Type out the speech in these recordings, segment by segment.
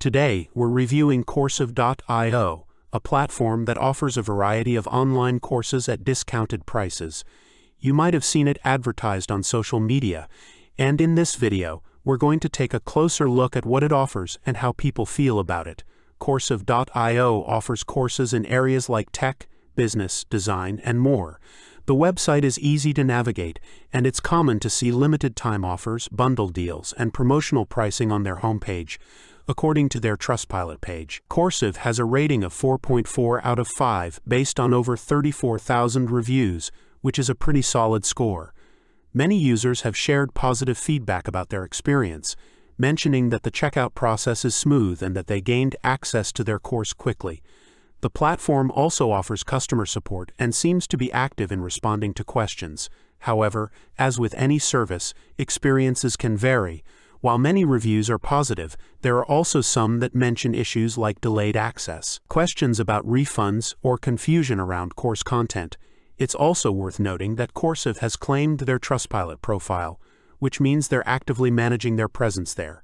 Today, we're reviewing Coursive.io, a platform that offers a variety of online courses at discounted prices. You might have seen it advertised on social media, and in this video, we're going to take a closer look at what it offers and how people feel about it. Coursive.io offers courses in areas like tech, business, design, and more. The website is easy to navigate, and it's common to see limited-time offers, bundle deals, and promotional pricing on their homepage, according to their Trustpilot page. Coursive has a rating of 4.4 out of 5 based on over 34,000 reviews, which is a pretty solid score. Many users have shared positive feedback about their experience, mentioning that the checkout process is smooth and that they gained access to their course quickly. The platform also offers customer support and seems to be active in responding to questions. However, as with any service, experiences can vary. While many reviews are positive, there are also some that mention issues like delayed access, questions about refunds, or confusion around course content. It's also worth noting that Coursive has claimed their Trustpilot profile, which means they're actively managing their presence there.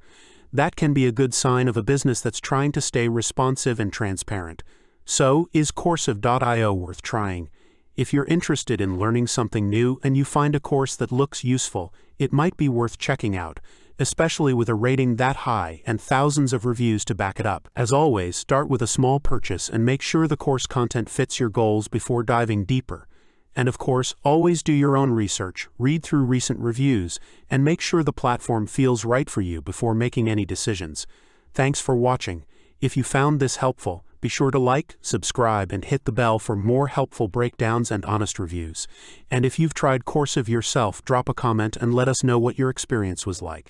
That can be a good sign of a business that's trying to stay responsive and transparent. So, is Coursive.io worth trying? If you're interested in learning something new and you find a course that looks useful, it might be worth checking out, especially with a rating that high and thousands of reviews to back it up. As always, start with a small purchase and make sure the course content fits your goals before diving deeper. And of course, always do your own research, read through recent reviews, and make sure the platform feels right for you before making any decisions. Thanks for watching. If you found this helpful, be sure to like, subscribe, and hit the bell for more helpful breakdowns and honest reviews. And if you've tried Coursive yourself, drop a comment and let us know what your experience was like.